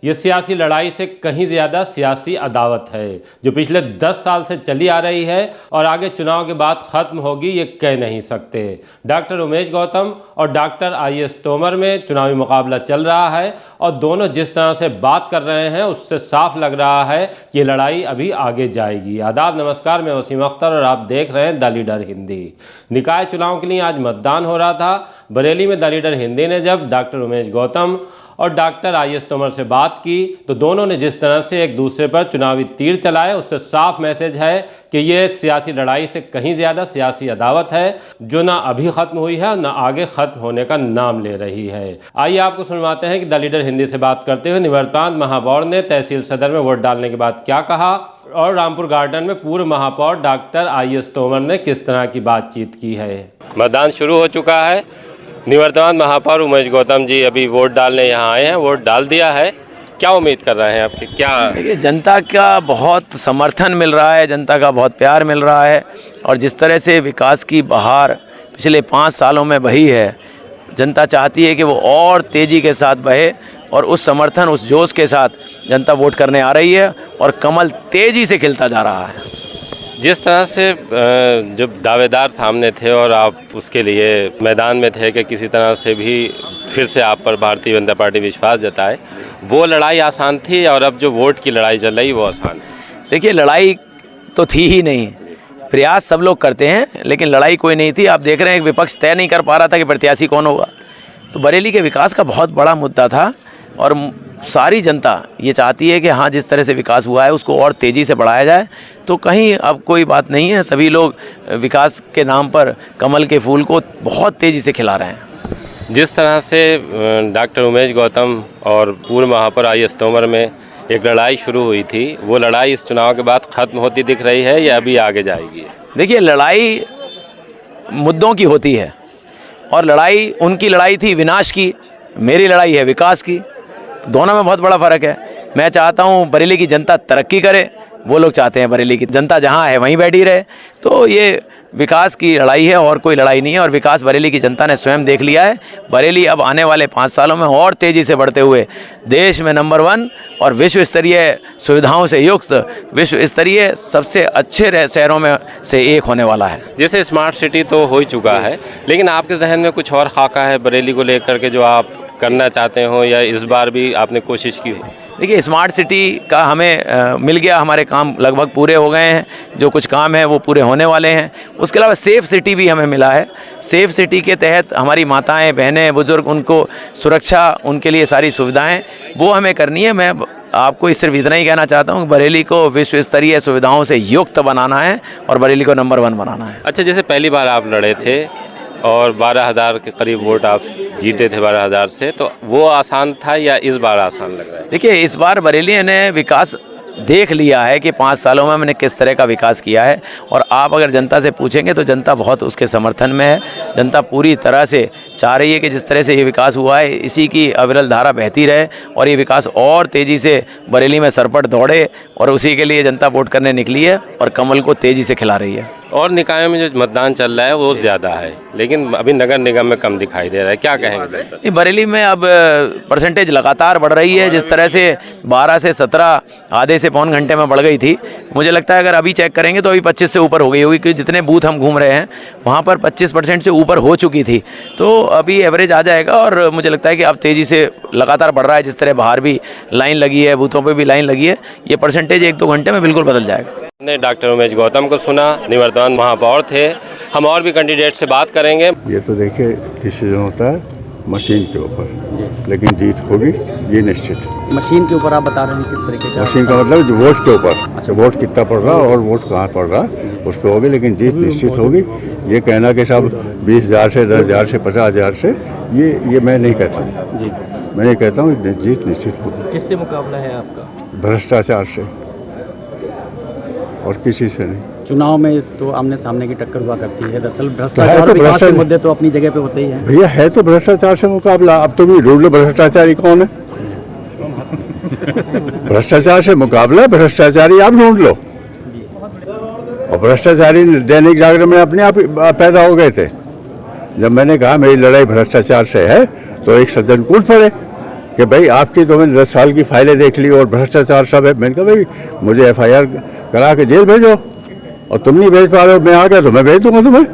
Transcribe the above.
ये सियासी लड़ाई से कहीं ज़्यादा सियासी अदावत है जो पिछले 10 साल से चली आ रही है और आगे चुनाव के बाद ख़त्म होगी ये कह नहीं सकते। डॉक्टर उमेश गौतम और डॉक्टर IAS तोमर में चुनावी मुकाबला चल रहा है और दोनों जिस तरह से बात कर रहे हैं उससे साफ लग रहा है कि ये लड़ाई अभी आगे जाएगी। आदाब, नमस्कार, मैं वसीम अख्तर और आप देख रहे हैं द लीडर हिंदी। निकाय चुनाव के लिए आज मतदान हो रहा था। बरेली में द लीडर हिंदी ने जब डॉक्टर उमेश गौतम और डॉक्टर IAS तोमर से बात की तो दोनों ने जिस तरह से एक दूसरे पर चुनावी तीर चलाए उससे साफ मैसेज है कि ये सियासी लड़ाई से कहीं ज़्यादा सियासी अदावत है जो ना अभी ख़त्म हुई है और ना आगे ख़त्म होने का नाम ले रही है। आइए आपको सुनवाते हैं कि द लीडर हिंदी से बात करते हुए निवर्तमान महापौर ने तहसील सदर में वोट डालने के बाद क्या कहा और रामपुर गार्डन में पूर्व महापौर डॉक्टर IAS तोमर ने किस तरह की बातचीत की है। मतदान शुरू हो चुका है। निवर्तमान महापौर उमेश गौतम जी अभी वोट डालने यहाँ आए हैं, वोट डाल दिया है। क्या उम्मीद कर रहे हैं आपके? क्या देखिए, जनता का बहुत समर्थन मिल रहा है, जनता का बहुत प्यार मिल रहा है और जिस तरह से विकास की बहार पिछले 5 सालों में बही है, जनता चाहती है कि वो और तेज़ी के साथ बहे और उस समर्थन, उस जोश के साथ जनता वोट करने आ रही है और कमल तेज़ी से खिलता जा रहा है। जिस तरह से जब दावेदार सामने थे और आप उसके लिए मैदान में थे कि किसी तरह से भी फिर से आप पर भारतीय जनता पार्टी विश्वास जताए, वो लड़ाई आसान थी और अब जो वोट की लड़ाई चल रही वो आसान है? देखिए, लड़ाई तो थी ही नहीं, प्रयास सब लोग करते हैं लेकिन लड़ाई कोई नहीं थी। आप देख रहे हैं एक विपक्ष तय नहीं कर पा रहा था कि प्रत्याशी कौन होगा। तो बरेली के विकास का बहुत बड़ा मुद्दा था और सारी जनता ये चाहती है कि हाँ, जिस तरह से विकास हुआ है उसको और तेज़ी से बढ़ाया जाए। तो कहीं अब कोई बात नहीं है, सभी लोग विकास के नाम पर कमल के फूल को बहुत तेज़ी से खिला रहे हैं। जिस तरह से डॉक्टर उमेश गौतम और पूर्व महापौर IAS तोमर में एक लड़ाई शुरू हुई थी, वो लड़ाई इस चुनाव के बाद ख़त्म होती दिख रही है या अभी आगे जाएगी? देखिए, लड़ाई मुद्दों की होती है और लड़ाई उनकी लड़ाई थी विनाश की, मेरी लड़ाई है विकास की। दोनों में बहुत बड़ा फ़र्क है। मैं चाहता हूँ बरेली की जनता तरक्की करे, वो लोग चाहते हैं बरेली की जनता जहाँ है वहीं बैठी रहे। तो ये विकास की लड़ाई है और कोई लड़ाई नहीं है और विकास बरेली की जनता ने स्वयं देख लिया है। बरेली अब आने वाले 5 सालों में और तेज़ी से बढ़ते हुए देश में नंबर 1 और विश्व स्तरीय सुविधाओं से युक्त विश्व स्तरीय सबसे अच्छे शहरों में से एक होने वाला है। जैसे स्मार्ट सिटी तो हो ही चुका है, लेकिन आपके जहन में कुछ और खाका है बरेली को लेकर के जो आप करना चाहते हो या इस बार भी आपने कोशिश की हो? देखिए, स्मार्ट सिटी का हमें मिल गया, हमारे काम लगभग पूरे हो गए हैं, जो कुछ काम है वो पूरे होने वाले हैं। उसके अलावा सेफ़ सिटी भी हमें मिला है। सेफ़ सिटी के तहत हमारी माताएं, बहनें, बुज़ुर्ग, उनको सुरक्षा, उनके लिए सारी सुविधाएं वो हमें करनी है। मैं आपको सिर्फ इतना ही कहना चाहता हूँ कि बरेली को विश्व स्तरीय सुविधाओं से युक्त बनाना है और बरेली को नंबर 1 बनाना है। अच्छा, जैसे पहली बार आप लड़े थे और 12,000 के करीब वोट आप जीते थे 12,000 से, तो वो आसान था या इस बार आसान लग रहा है? देखिए, इस बार बरेली ने विकास देख लिया है कि 5 सालों में मैंने किस तरह का विकास किया है और आप अगर जनता से पूछेंगे तो जनता बहुत उसके समर्थन में है। जनता पूरी तरह से चाह रही है कि जिस तरह से ये विकास हुआ है इसी की अविरल धारा बहती रहे और ये विकास और तेज़ी से बरेली में सरपट दौड़े और उसी के लिए जनता वोट करने निकली है और कमल को तेज़ी से खिला रही है। और निकायों में जो मतदान चल रहा है वो ज़्यादा है, लेकिन अभी नगर निगम में कम दिखाई दे रहा है, क्या कहेंगे? बरेली में अब परसेंटेज लगातार बढ़ रही है। जिस तरह से 12 से 17 आधे से पौन घंटे में बढ़ गई थी, मुझे लगता है अगर अभी चेक करेंगे तो अभी 25 से ऊपर हो गई होगी, क्योंकि जितने बूथ हम घूम रहे हैं वहाँ पर 25% से ऊपर हो चुकी थी। तो अभी एवरेज आ जाएगा और मुझे लगता है कि अब तेज़ी से लगातार बढ़ रहा है। जिस तरह बाहर भी लाइन लगी है, बूथों पर भी लाइन लगी है, ये परसेंटेज 1-2 घंटे में बिल्कुल बदल जाएगा। ने डॉक्टर उमेश गौतम को सुना, निवर्तमान महापौर थे। हम और भी कैंडिडेट से बात करेंगे। ये तो देखिए डिसीजन होता है मशीन के ऊपर, लेकिन जीत होगी ये निश्चित। मशीन के ऊपर आप बता रहे हैं किस तरीके का? मशीन का मतलब वोट के ऊपर। अच्छा, वोट कितना पड़ रहा और वोट कहाँ पड़ रहा उस पर होगी, लेकिन जीत निश्चित होगी। ये कहना कि सब 20,000 से 10,000 से 50,000 से ये मैं नहीं कहता जी। मैं ये कहता हूँ जीत निश्चित होगी। किससे मुकाबला है आपका? भ्रष्टाचार से और किसी से नहीं। चुनाव में तो आमने सामने की टक्कर हुआ करती है। दरअसल भ्रष्टाचार विकास के मुद्दे तो अपनी जगह पे होते ही हैं। भैया, है तो भ्रष्टाचार से मुकाबला। अब तो भी ढूंढ लो भ्रष्टाचारी कौन है। भ्रष्टाचार से मुकाबला, भ्रष्टाचारी आप ढूंढ लो। और भ्रष्टाचारी दैनिक जागरण में अपने आप पैदा हो गए थे। जब मैंने कहा मेरी लड़ाई भ्रष्टाचार से है तो एक सज्जन कूद पड़े कि भाई आपकी तो मैंने 10 साल की फाइलें देख ली और भ्रष्टाचार सब है। मैंने कहा भाई मुझे FIR करा के जेल भेजो, और तुम नहीं भेज पा रहे हो, मैं आ गया तो मैं भेज दूंगा तुम्हें।